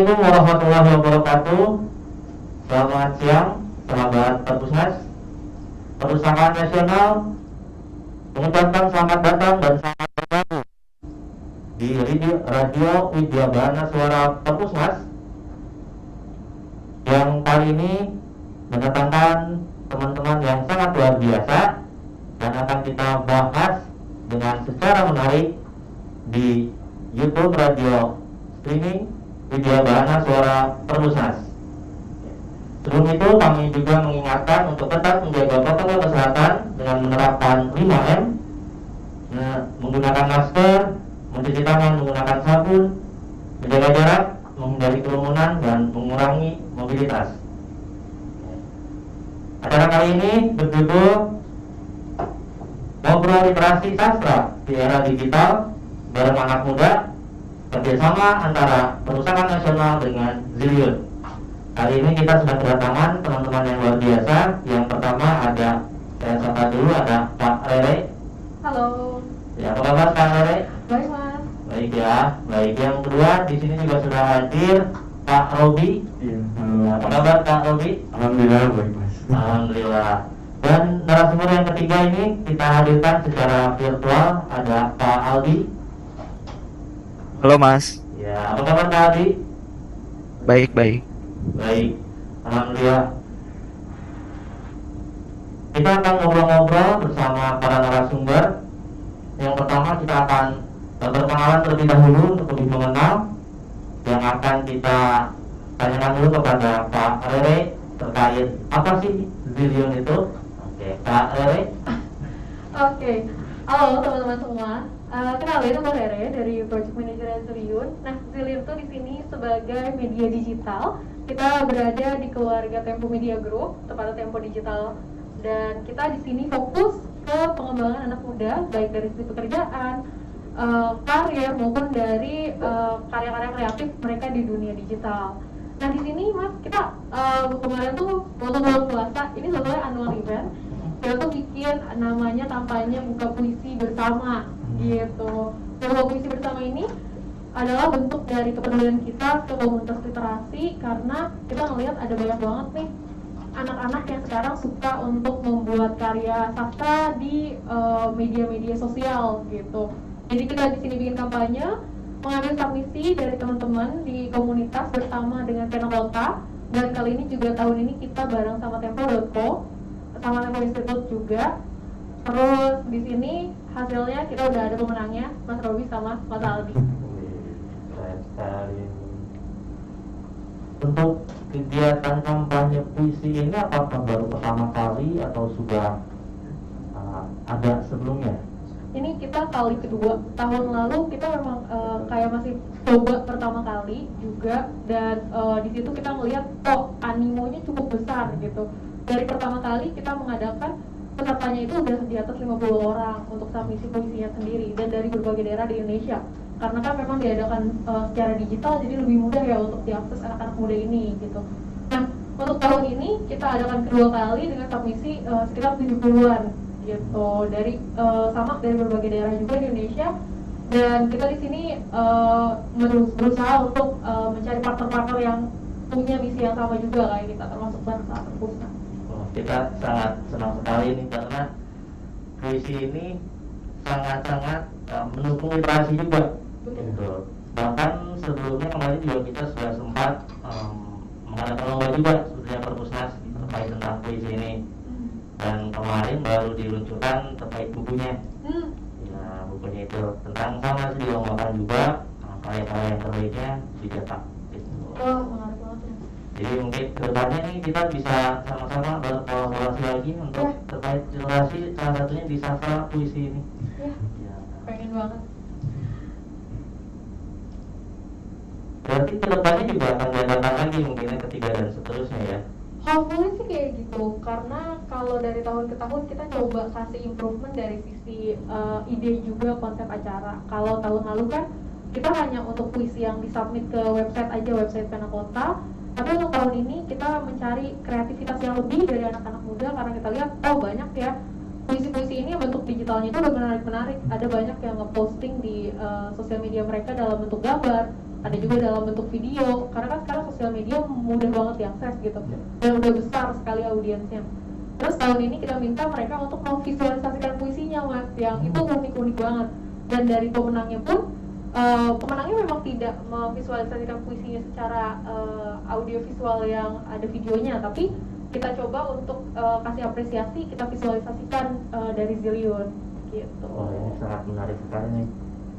Assalamualaikum warahmatullahi wabarakatuh. Selamat siang, sahabat Perpusnas. Perpustakaan Nasional mengucapkan selamat datang dan selamat bergabung di Radio Widyabana Suara Perpusnas yang kali ini mendatangkan teman-teman yang sangat luar biasa dan akan kita bahas dengan secara menarik di YouTube Radio Streaming Widyabana Suara Perpusnas. Sebelum itu kami juga mengingatkan untuk tetap menjaga protokol kesehatan dengan menerapkan 5M, menggunakan masker, mencuci tangan menggunakan sabun, menjaga jarak, menghindari kerumunan dan mengurangi mobilitas. Acara kali ini berjudul Ngobrol Literasi Sastra di Era Digital bareng anak muda, kerjasama antara Perpustakaan Nasional dengan Zillion. Kali ini kita sudah kedatangan teman-teman yang luar biasa. Yang pertama ada, saya sapa dulu, ada Pak Rere. Halo. Ya, apa kabar Pak Rere? Baik Mas. Baik ya, baik. Yang kedua di sini juga sudah hadir Pak Robi. Iya. Apa kabar Pak Robi? Alhamdulillah baik Mas. Alhamdulillah. Dan narasumber yang ketiga ini kita hadirkan secara virtual, ada Pak Aldi. Halo Mas. Ya, apa kabar Pak Aldi? Baik. Baik, alhamdulillah. Kita akan ngobrol-ngobrol bersama para narasumber. Yang pertama kita akan berkenalan terlebih dahulu untuk lebih mengenal. Yang akan kita tanyakan dulu kepada Pak Rere terkait apa sih Zillion itu. Oke, Pak Rere. Oke. Halo teman-teman semua. Kenalin, nama Rere dari Project Manager Zillion. Nah, Zillion itu di sini sebagai media digital. Kita berada di keluarga Tempo Media Group, tepatnya Tempo Digital. Dan kita di sini fokus ke pengembangan anak muda, baik dari sisi pekerjaan, karir maupun dari karya-karya kreatif mereka di dunia digital. Nah di sini Mas, kita kemarin tuh waktu bulan puasa, ini sebetulnya annual event. Kita tuh bikin namanya kampanye buka puisi bersama gitu. Nah, buka puisi bersama ini adalah bentuk dari kepedulian kita ke komunitas literasi, karena kita ngelihat ada banyak banget nih anak-anak yang sekarang suka untuk membuat karya sastra di media-media sosial gitu. Jadi kita di sini bikin kampanye, mengambil submisi dari teman-teman di komunitas bersama dengan Pena Kota, dan kali ini juga tahun ini kita bareng sama Tempo.co, sama Tempo Institute juga. Terus di sini hasilnya kita udah ada pemenangnya, Mas Robi sama Mas Aldi. Keren sekali. Untuk kegiatan kampanye puisi ini apakah baru pertama kali atau sudah ada sebelumnya? Ini kita kali kedua. Tahun lalu kita memang kayak masih coba pertama kali juga, dan di situ kita melihat animonya cukup besar gitu. Dari pertama kali kita mengadakan, pesertanya itu udah di atas 50 orang untuk submisi puisinya sendiri, dan dari berbagai daerah di Indonesia. Karena kan memang diadakan secara digital, jadi lebih mudah ya untuk diakses anak-anak muda ini gitu. Nah, untuk tahun ini kita adakan kedua kali dengan submisi sekitar 70-an gitu, dari sama dari berbagai daerah juga di Indonesia. Dan kita di sini berusaha untuk mencari partner-partner yang punya misi yang sama juga kayak kita, termasuk bangsa Perpusnas. Kita sangat senang sekali ini karena puisi ini sangat-sangat mendukung literasi juga. Betul. Bahkan sebelumnya kemarin juga kita sudah sempat mengadakan lomba juga sebetulnya Perpusnas terkait tentang puisi ini. Dan kemarin baru diluncurkan terkait bukunya. Ya, bukunya itu tentang sama sih dilombakan juga, karya-karya yang terbaiknya dicetak. Gitu. Oh, menarik banget ya. Jadi mungkin kedepannya nih kita bisa sama-sama berkolaborasi lagi untuk terkait literasi, salah satunya di sastra puisi ini. Ya, pengen banget. Berarti kedepannya juga akan diadakan lagi mungkin yang ketiga dan seterusnya ya. Hopefully sih kayak gitu, karena kalau dari tahun ke tahun kita coba kasih improvement dari sisi ide juga konsep acara. Kalau tahun lalu kan kita hanya untuk puisi yang disubmit ke website aja, website Pena Kota. Tapi untuk tahun ini kita mencari kreativitas yang lebih dari anak-anak muda, karena kita lihat banyak ya puisi-puisi ini bentuk digitalnya itu udah menarik-menarik. Ada banyak yang ngeposting di sosial media mereka dalam bentuk gambar, ada juga dalam bentuk video, karena kan sekarang sosial media mudah banget diakses gitu, dan udah besar sekali audiensnya. Terus tahun ini kita minta mereka untuk memvisualisasikan puisinya, Mas, yang itu unik-unik banget. Dan dari pemenangnya pun, pemenangnya memang tidak memvisualisasikan puisinya secara audiovisual yang ada videonya, tapi kita coba untuk kasih apresiasi, kita visualisasikan dari Zillion gitu. Wah, ini sangat menarik sekali nih.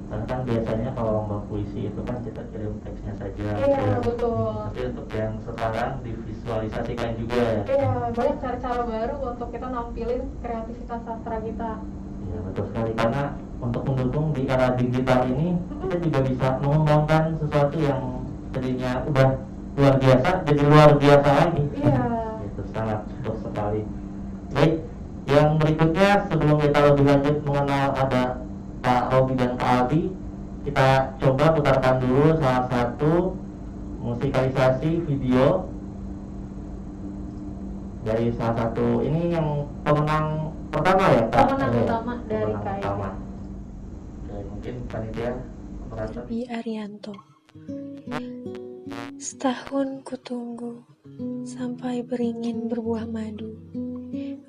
Karena kan biasanya kalau lomba puisi itu kan kita kirim teksnya saja. Iya, betul. Tapi untuk yang sekarang divisualisasikan juga ya. Iya, banyak cara-cara baru untuk kita nampilin kreativitas sastra kita. Iya, betul sekali. Karena untuk mendukung di era digital ini, kita juga bisa mengembangkan sesuatu yang tadinya udah luar biasa jadi luar biasa lagi. Iya. Itu sangat betul sekali. Baik, yang berikutnya sebelum kita lebih lanjut mengenal ada Pak Robi dan Pak Aldi, kita coba putarkan dulu salah satu musikalisasi video dari salah satu ini yang pemenang pertama ya Pak? Pemenang utama dari Pemenang KIP. utama. Oke, mungkin panitia operator. Bi Arianto. Setahun kutunggu sampai beringin berbuah madu.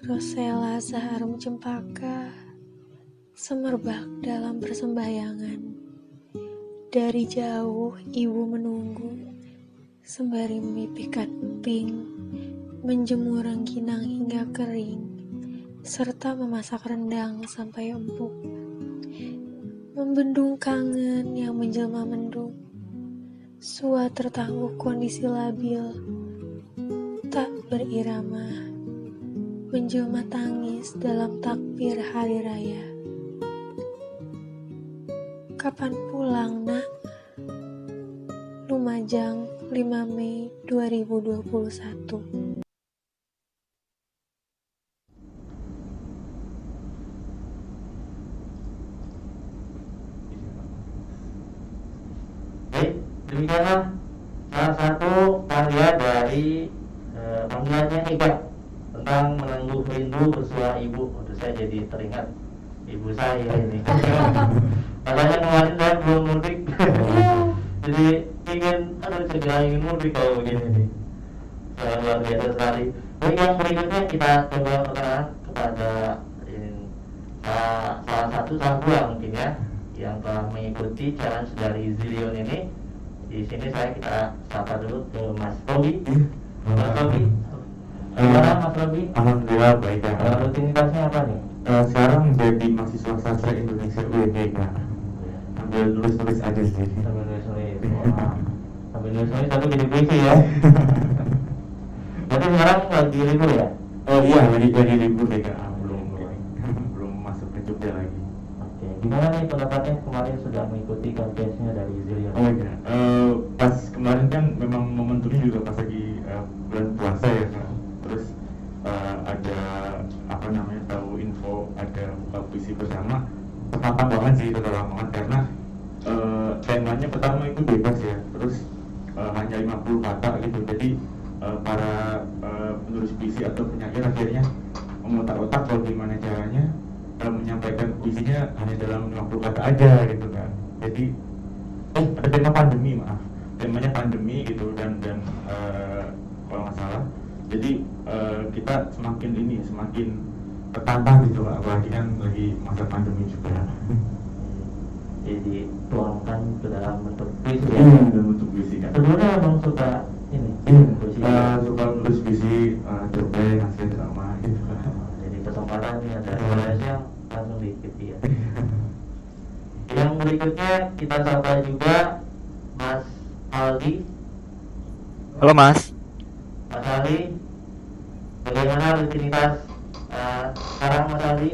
Rosella seharum cempaka semerbak dalam persembahyangan. Dari jauh ibu menunggu sembari memipihkan emping, menjemur rengginang hingga kering, serta memasak rendang sampai empuk. Membendung kangen yang menjelma mendung, sua tertangguh kondisi labil, tak berirama, menjelma tangis dalam takbir hari raya. Kapan pulang, Nak? Lumajang, 5 Mei 2021. Baik, demikianlah salah satu karya dari panggilannya Ega tentang menangguh rindu bersua ibu. Waduh, saya jadi teringat ibu saya ini. Katanya kemarin saya belum mudik, jadi segera ingin mudik kalau begini nih. Sangat luar biasa sekali. Baik, yang berikutnya kita coba perkenalan kepada salah dua mungkin ya yang telah mengikuti challenge dari Zillion ini. Di sini kita sapa dulu ke Mas Robi. Mas Robi, gimana Mas Robi? Alhamdulillah baik ya. Rutinitasnya apa nih? Sekarang jadi mahasiswa sastra Indonesia UNY kan. Sambil nulis-nulis aja sih. Sambil nulis-nulis. Wah. Sambil nulis-nulis tapi jadi puisi ya. Berarti sekarang lagi libur ya? Oh iya, lagi libur deh kak. Belum masuk ke Jogja lagi. Oke, gimana nih pendapatnya kemarin sudah mengikuti contestnya dari Zillion? Oh iya, pas kemarin kan memang momentumnya juga pas lagi bulan puasa ya kak. Terus ada tahu info ada buka puisi bersama. Tertantang banget sih, tertantang banget karena temanya pertama itu bebas ya. Terus hanya 50 kata gitu. Jadi para penulis puisi atau penyair akhirnya memutar otak bagaimana caranya menyampaikan puisinya hanya dalam 50 kata aja gitu kan. Jadi ada tema pandemi, temanya pandemi gitu dan kalau nggak salah. Jadi kita semakin tertantang gitu Pak, apalagi kan lagi masa pandemi juga. Jadi tuangkan ke dalam bentuk puisi ya? Dalam bentuk puisi kan. Sebelumnya memang suka ini puisi. Suka nulis puisi, cerpen, hasil drama gitu. Jadi kesempatan ini ada tulisnya langsung diikuti ya. Yang berikutnya kita sapa juga Mas Aldi. Halo Mas. Mas Aldi, bagaimana rutinitas sekarang Mas Aldi?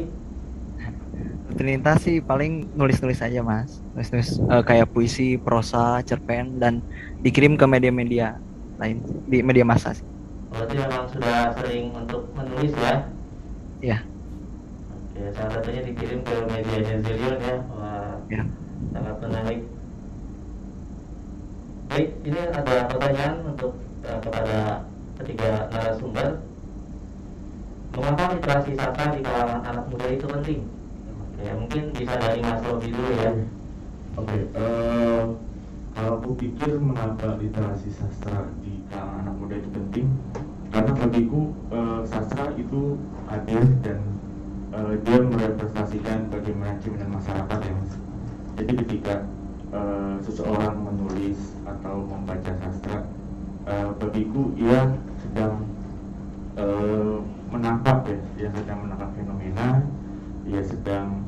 Rutinitas sih paling nulis-nulis aja Mas. Nulis-nulis kayak puisi, prosa, cerpen dan dikirim ke media-media lain di media massa sih. Berarti memang sudah sering untuk menulis ya? Iya. Oke, salah satunya dikirim ke medianya Zillion ya. Wah, Ya. sangat menarik. Baik, ini ada pertanyaan untuk kepada ketiga narasumber. Mengapa literasi sastra di kalangan anak muda itu penting? Oke, mungkin bisa dari Mas Robi dulu ya. Oke, Kalau aku pikir mengapa literasi sastra di kalangan anak muda itu penting, karena bagiku sastra itu hadir dan dia merepresentasikan bagaimana cerminan masyarakat ya Mas. Jadi ketika seseorang menulis atau membaca sastra, bagiku ia sedang menangkap ya, dia sedang menangkap fenomena, ia sedang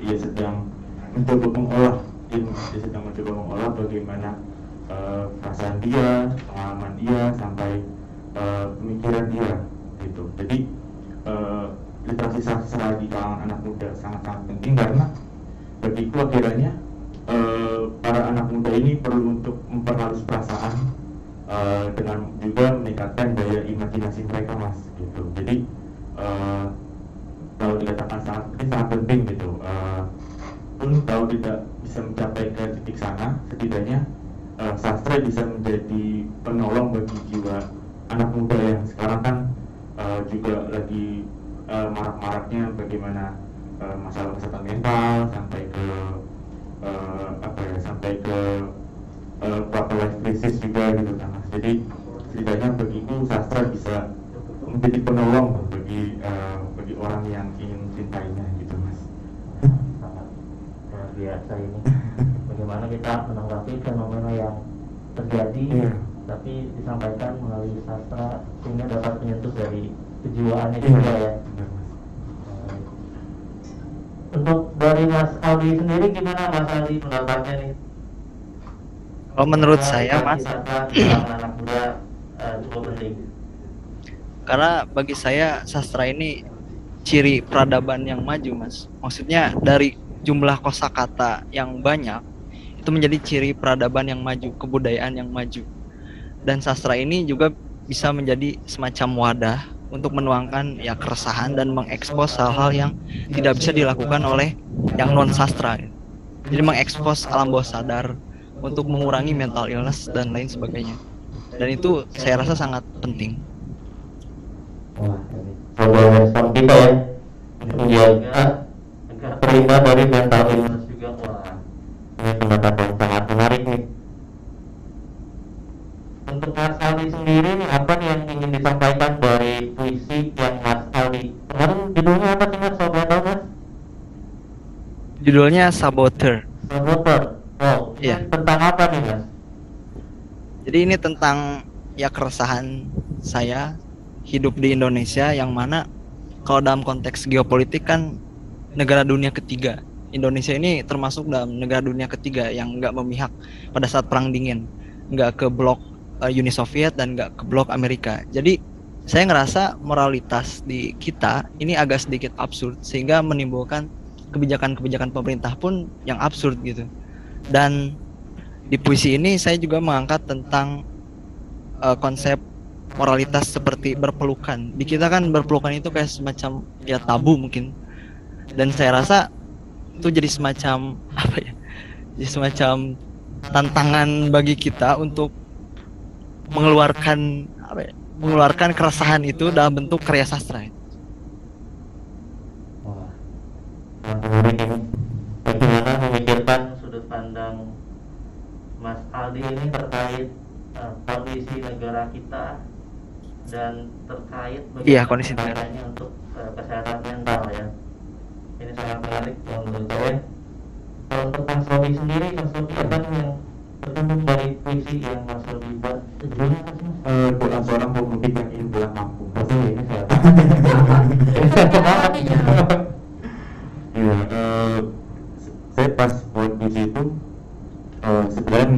ia sedang mencoba mengolah dia sedang mencoba mengolah bagaimana perasaan dia, pengalaman dia, sampai pemikiran dia gitu. Jadi literasi sastra di kalangan anak muda sangat-sangat penting, karena bagiku akhirnya para anak muda ini perlu untuk memperhalus perasaan dengan juga meningkatkan daya imajinasi mereka Mas gitu. Jadi kalau dikatakan sangat penting gitu, pun kalau tidak bisa mencapai ke titik sana, setidaknya sastra bisa menjadi penolong bagi jiwa anak muda yang sekarang kan juga lagi marak-maraknya bagaimana masalah kesehatan mental sampai ke quarter life crisis juga gitu kan Mas. Jadi setidaknya bagiku sastra bisa menjadi penolong bagi orang yang ingin cintainya gitu Mas. Sangat luar biasa ini. Bagaimana kita menanggapi fenomena yang terjadi, tapi disampaikan melalui sastra sehingga dapat menyentuh dari kejiwaannya juga ya. Untuk dari Mas Aldi sendiri gimana Mas Aldi pendapatnya nih? Kalau menurut saya Mas, anak muda cukup penting. karena bagi saya sastra ini ciri peradaban yang maju Mas. Maksudnya dari jumlah kosakata yang banyak itu menjadi ciri peradaban yang maju, kebudayaan yang maju. Dan sastra ini juga bisa menjadi semacam wadah untuk menuangkan ya keresahan dan mengekspos hal-hal yang tidak bisa dilakukan oleh yang non sastra. Jadi mengekspos alam bawah sadar untuk mengurangi mental illness dan lain sebagainya. Dan itu saya rasa sangat penting. Wah, ini coba respon kita ya menjaga agar terhindar dari mental illness juga. Wah, ini pendapat yang sangat menarik nih. Untuk Mas Aldi sendiri nih, apa nih yang ingin disampaikan dari puisi yang Mas Aldi kemarin judulnya apa sih Mas? Coba tahu Mas? Judulnya Saboteur. Saboteur. Oh, Iya. Tentang apa nih Mas? Jadi ini tentang ya keresahan saya hidup di Indonesia, yang mana kalau dalam konteks geopolitik kan negara dunia ketiga. Indonesia ini termasuk dalam negara dunia ketiga yang nggak memihak pada saat perang dingin, nggak ke blok Uni Soviet dan nggak ke blok Amerika. Jadi saya ngerasa moralitas di kita ini agak sedikit absurd, sehingga menimbulkan kebijakan-kebijakan pemerintah pun yang absurd gitu. Dan di puisi ini saya juga mengangkat tentang konsep moralitas seperti berpelukan. Di kita kan berpelukan itu kayak semacam ya tabu mungkin. Dan saya rasa itu jadi semacam apa ya? Jadi semacam tantangan bagi kita untuk mengeluarkan apa ya? Mengeluarkan keresahan itu dalam bentuk karya sastra. Wah, menarik ini. Bagaimana memikirkan sudut pandang Mas Aldi ini terkait kondisi negara kita dan terkait Kondisi negara. caranya untuk kesehatan mental ya. Ini sangat menarik menurut saya. Kalau untuk Mas Robi sendiri, Mas Robi apa nih yang terkandung dari puisi yang Mas Robi buat? Judulnya apa sih Mas? Doa seorang pemudik yang ingin pulang kampung. Pasti ini saya. Iya, saya pas buat puisi itu sebenarnya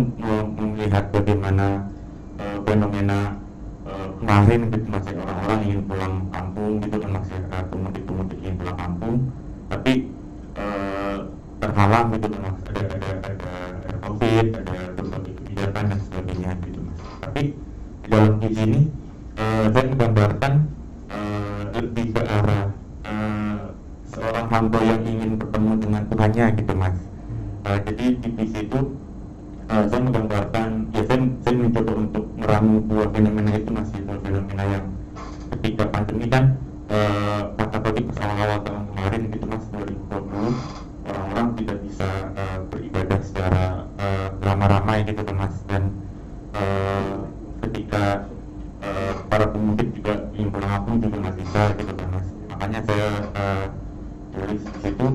melihat bagaimana fenomena kemarin gitu, masih orang-orang ingin pulang kampung gitu kan, masih pemudik-pemudik ingin pulang kampung, tapi terhalang gitu kan, ada COVID, ada berbagai kebijakan dan sebagainya gitu Mas. Tapi di dalam puisi ini saya menggambarkan lebih ke arah seorang hamba yang ingin bertemu dengan Tuhannya gitu Mas. Jadi di puisi itu saya menggambarkan, ya saya mencoba untuk meramu dua fenomena itu Mas, itu fenomena yang ketika pandemi kan kata tadi pas awal-awal tahun kemarin gitu Mas, 2020 orang-orang tidak bisa beribadah secara gitu kan Mas. Makanya saya tulis di situ.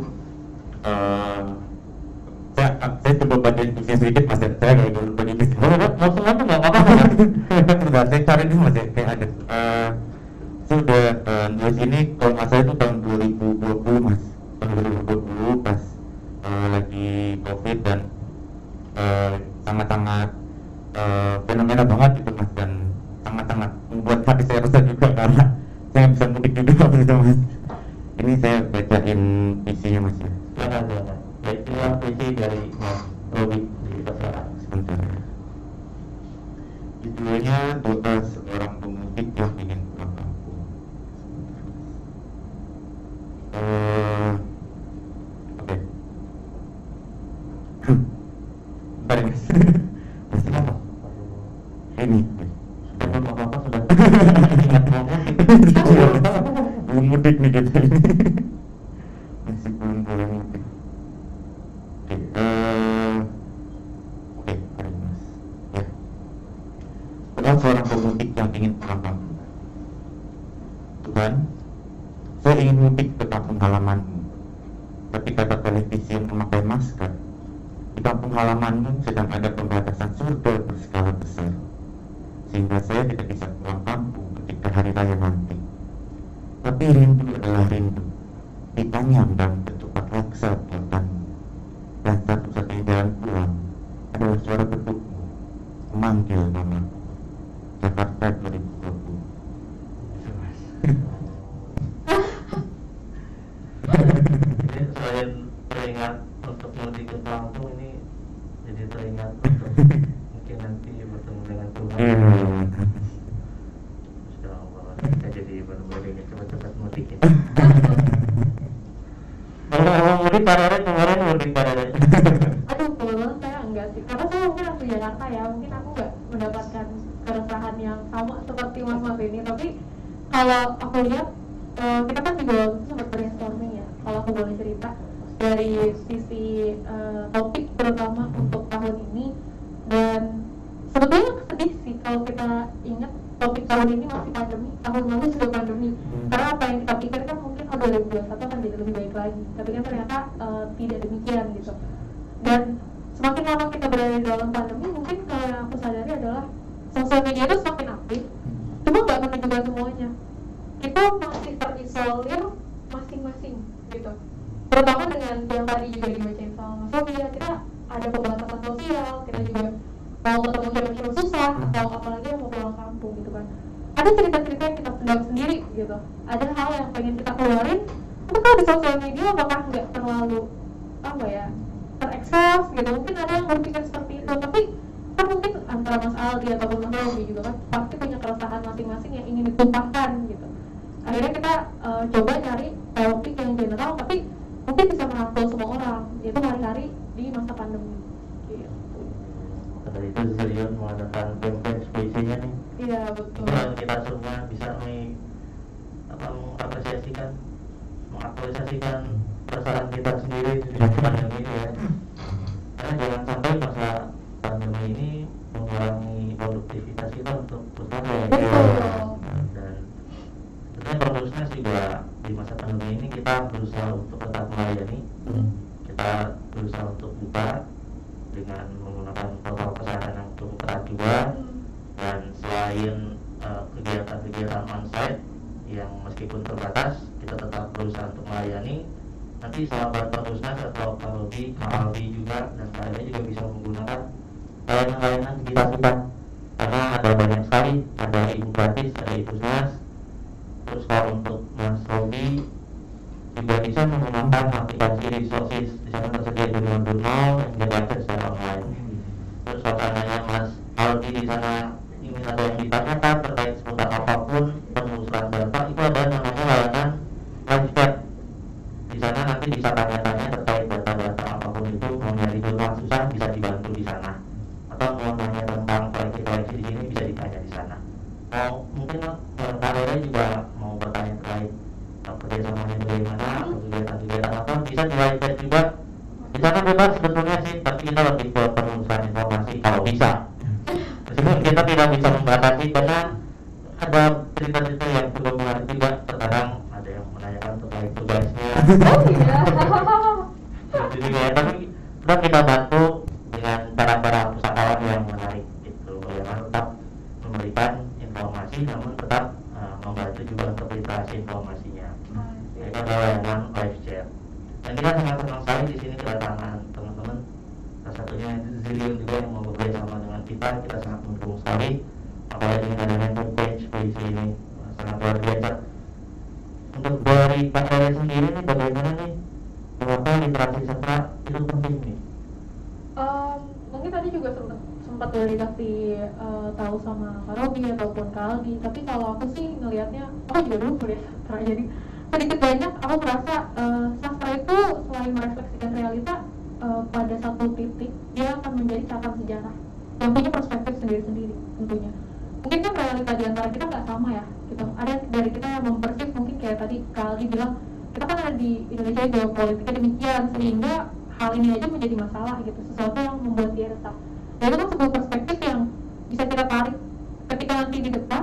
Saya coba bacain tulisnya sedikit Mas. Saya nggak dulu baca tulisnya. Langsung aja nggak apa-apa. Sudah saya cari dulu Mas ya, kayak ada. Saya udah nulis ini kalau nggak salah itu tahun 2020 Mas. Tahun 2020 pas lagi COVID dan sangat-sangat fenomena banget gitu Mas, dan sangat-sangat membuat hati saya resah juga karena saya bisa mudik juga waktu itu Mas. Ini saya bacain isinya Mas ya. Silakan. Itu yang visi dari Mas Robi di Pasaran. Sebentar ya. Judulnya Doa Seorang Pemudik yang Ingin Pulang Kampung. Oke. Bentar ya Mas. Mas kenapa? Ini. Belum apa-apa sudah ingat ngomong. Belum mudik nih kita ini. Masih belum boleh mudik. Oke, hari Mas. Ya. Doa seorang pemudik yang ingin pulang kampung. Tuhan, saya ingin mudik ke kampung halamanmu. Tapi kata televisi yang memakai masker, di kampung halamanmu sedang ada pembatasan surga berskala besar, sehingga saya tidak bisa pulang kampung ketika hari raya nanti. Tapi rindu adalah rindu, ditanyam dan ketupat laksa buatanmu. Dan satu-satunya jalan pulang adalah suara bedukmu memanggil namaku. Jakarta 2020. Jadi selain teringat untuk mudik ke kampung, ini jadi teringat untuk mungkin nanti bertemu dengan Tuhan. Sudah banget, kita jadi benar-benar ingin cepat-cepat mudik ya. Kalau mudik Parere kemarin mudik Parere. Aduh, kebetulan saya enggak sih, karena saya mungkin asli Jakarta ya, mungkin aku nggak mendapatkan keresahan yang sama seperti mas-mas ini. Tapi kalau aku lihat, kita kan juga sempat brainstorming ya, kalau aku boleh cerita dari sisi topik terutama untuk tahun ini. Dan sebetulnya sedih sih kalau kita ingat topik tahun ini masih pandemi, tahun lalu juga pandemi. Karena apa yang kita pikirkan mungkin 2021 akan jadi lebih baik lagi, tapi kan ternyata tidak demikian gitu. Dan semakin lama kita berada di dalam pandemi, mungkin kalau yang aku sadari adalah sosial media itu semakin aktif, cuma nggak menunjukkan semuanya. Kita masih terisolir masing-masing gitu. Terutama dengan yang tadi juga dibacain sama Mas Robi ya, kita ada pembatasan sosial, kita juga mau ketemu siapa-siapa susah, atau apalagi yang mau pulang kampung gitu kan. Ada cerita-cerita yang kita pendam sendiri gitu, ada hal yang pengen kita keluarin, tapi kalau di sosial media apakah nggak terlalu terekspos gitu. Mungkin ada yang berpikir seperti itu, tapi kan mungkin antara Mas Aldi ataupun Mas Robi juga kan pasti punya keresahan masing-masing yang ingin ditumpahkan gitu. Akhirnya kita coba cari topik yang general tapi mungkin bisa merangkul semua orang, yaitu hari-hari di masa pandemi gitu. Dari itu Zelion mengadakan campaign puisinya nih. Iya betul. Kalau kita semua bisa mengaktualisasikan perasaan kita sendiri di masa pandemi ini ya. Karena jangan sampai masa pandemi ini mengurangi produktivitas kita untuk usaha ya. Betul. Dan sebenarnya Perpusnas juga di masa pandemi ini kita berusaha untuk tetap melayani. Kita berusaha untuk buka dengan menggunakan protokol kesehatan yang cukup ketat juga. Dan selain kegiatan-kegiatan onsite yang meskipun terbatas, kita tetap berusaha untuk melayani. Nanti sahabat Perpusnas atau Pak Robi, Pak Aldi juga dan saya juga bisa menggunakan layanan-layanan digital kita, karena ada banyak sekali, ada Ibu Gratis, ada Ibu Pusnas. Terus kalau untuk Mas Robi juga bisa menggunakan aplikasi resources, di sana tersedia jurnal-jurnal yang bisa diakses secara online. Terus kalau seandainya Mas Aldi di sana ingin ada yang ditanyakan terkait seputar apapun penelusuran data, itu ada namanya layanan live chat. Di sana nanti bisa tanya-tanya terkait data-data apapun itu, mau nyari jurnal susah bisa dibantu di sana, atau mau nanya tentang koleksi-koleksi di sini bisa ditanya di sana. Mau mungkin Kak Rere juga mau bertanya terkait kerjasamanya bagaimana, kegiatan-kegiatan apa, bisa di live chat juga. Di sana bebas sebetulnya sih, tapi kita lebih ke penelusuran informasi kalau bisa. Meskipun kita tidak bisa membatasi karena ada cerita-cerita yang cukup menarik juga. Terkadang ada yang menanyakan terkait tugasnya. Oh iya. Jadi ya, tapi tetap kita bantu dengan cara-cara pusakawan yang menarik gitu. Bagaimana tetap memberikan informasi, namun tetap membantu juga untuk literasi informasinya. Itu adalah layanan live chat. Dan kita sangat senang sekali di sini kedatangan teman-teman. Salah satunya Zillion juga yang mau bekerja sama dengan kita. Kita sangat mendukung sekali. Apalagi dengan adanya homepage puisi ini sangat luar biasa. Untuk dari Pak Heri sendiri nih, bagaimana nih? Kenapa literasi sastra itu penting nih? Mungkin tadi juga sempat udah dikasih tahu sama Kak Robi ataupun Kak Aldi. Tapi kalau aku sih ngelihatnya, aku juga dulu kuliah sastra, jadi sedikit banyak aku merasa sastra itu selain merefleksikan realita, pada satu titik dia akan menjadi catatan sejarah yang punya perspektif sendiri-sendiri tentunya. Mungkin kan realita di antara kita nggak sama ya, gitu. Ada dari kita yang mempersif mungkin kayak tadi Kak Aldi bilang, kita kan ada di Indonesia geopolitiknya demikian, sehingga hal ini aja menjadi masalah gitu, sesuatu yang membuat dia resah. Dan itu kan sebuah perspektif yang bisa kita tarik ketika nanti di depan,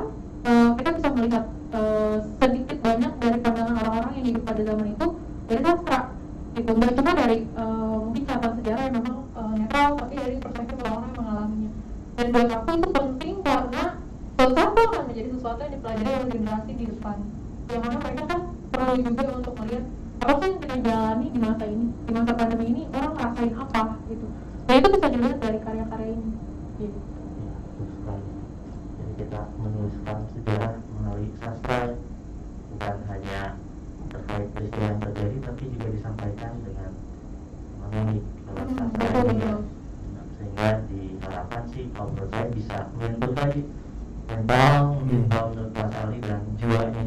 kita bisa melihat sedikit banyak dari pandangan orang-orang yang hidup pada zaman itu dari sastra gitu, nggak cuma dari mungkin catatan sejarah yang memang netral, tapi dari perspektif orang-orang yang mengalaminya. Dan buat aku itu penting karena sesuatu akan menjadi sesuatu yang dipelajari oleh generasi di depan, yang mana mereka kan perlu juga untuk melihat apa sih yang kita jalani di masa ini, di masa pandemi ini orang ngerasain apa gitu. Nah itu bisa dilihat dari karya-karya ini gitu. Jadi kita menuliskan sejarah melalui sastra, bukan hanya terkait peristiwa yang terjadi, tapi juga disampaikan dengan menarik lewat sastra ini. Sehingga diharapkan sih kalau menurut saya bisa menyentuh tadi mental menurut Mas Ali dan jiwanya.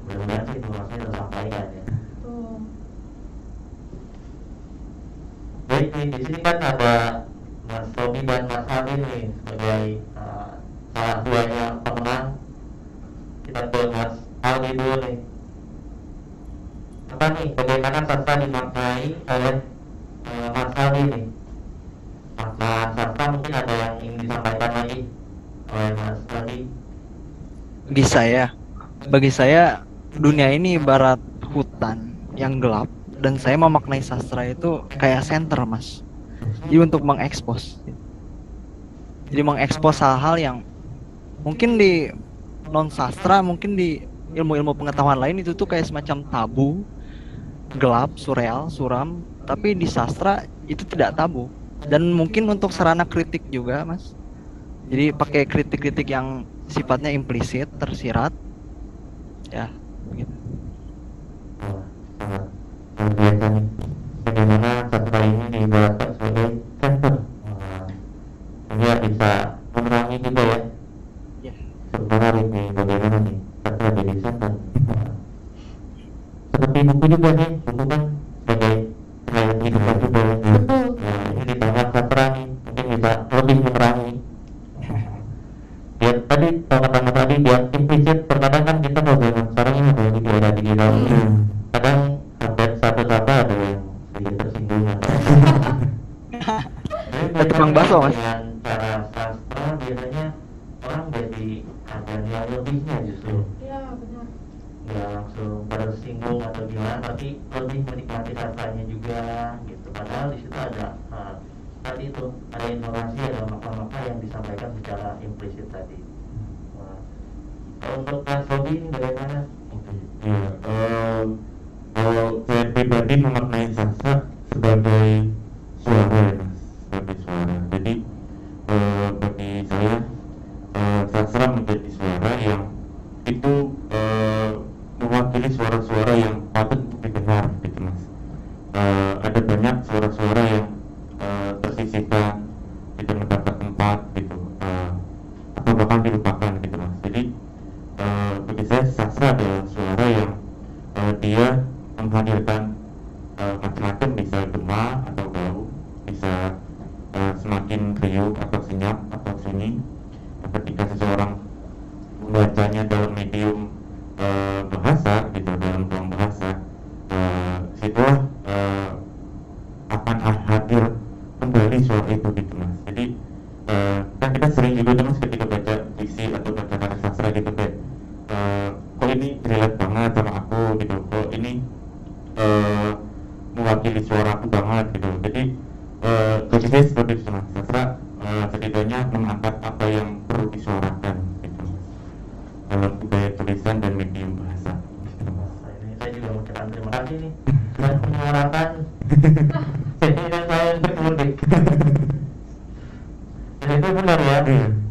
Mudah-mudahan sih informasinya tersampaikan ya. Baik nih, di sini kan ada Mas Robi dan Mas Ali nih sebagai salah duanya pemenang. Kita ke Mas Ali dulu nih. Apa nih, bagaimana sastra dimaknai oleh Mas Ali nih? Makna sastra mungkin ada yang ingin disampaikan lagi oleh Mas Ali? Bagi saya dunia ini ibarat hutan yang gelap, dan saya memaknai sastra itu kayak senter, Mas. Jadi untuk mengekspos hal-hal yang mungkin di non sastra, mungkin di ilmu-ilmu pengetahuan lain itu tuh kayak semacam tabu, gelap, surreal, suram. Tapi di sastra itu tidak tabu, dan mungkin untuk sarana kritik juga, Mas. Jadi pakai kritik-kritik yang sifatnya implisit, tersirat, ya begitu. Sangat luar biasa nih. Bagaimana sastra ini diibaratkan sebagai center, sehingga bisa menerangi juga ya. Menarik nih, bagaimana nih sastra jadi center. Seperti buku juga nih, buku kan sebagai kayak kehidupan juga ya. Ini ditambah sastra nih, mungkin bisa lebih menerangi. Ya tadi kalau kata tadi dia implisit, terkadang kan kita kalau zaman sekarang ini ada di era digital, kadang update satu-satu ada yang sedikit tersinggung. Tukang bakso, Mas. Dengan cara sastra biasanya orang jadi ada nilai lebihnya justru. Iya benar. Nggak langsung tersinggung atau gimana, tapi lebih menikmati sastranya juga gitu. Padahal di situ ada tadi itu ada informasi, ada makna-makna yang disampaikan secara implisit tadi. Untuk Mas Robi ini bagaimana? Ya, kalau saya pribadi memaknai sastra sebagai suara ya, Mas, sebagai suara. Jadi bagi saya sastra menjadi suara yang itu mewakili suara-suara yang patut untuk didengar, gitu Mas. Ada banyak suara-suara yang tersisihkan, tidak mendapat tempat, gitu, atau bahkan dilupakan, gitu Mas. Jadi bagi saya sastra adalah suara yang dia menghadirkan macam-macam, bisa gema atau bau, bisa semakin riuh atau senyap atau sunyi. Ketika seseorang membacanya dalam medium bahasa, gitu, dalam ruang bahasa, situlah akan hadir kembali suara itu, gitu Mas. Jadi kan kita sering juga Mas ketika baca fiksi atau baca karya banget sama aku gitu, kok ini mewakili suara aku banget gitu. Jadi khususnya seperti itu Mas, sastra setidaknya mengangkat apa yang perlu disuarakan gitu dalam budaya tulisan dan medium bahasa gitu, Mas. Nah, ini saya juga mengucapkan terima kasih nih sudah menyuarakan keinginan saya untuk mudik. Dan itu benar ya,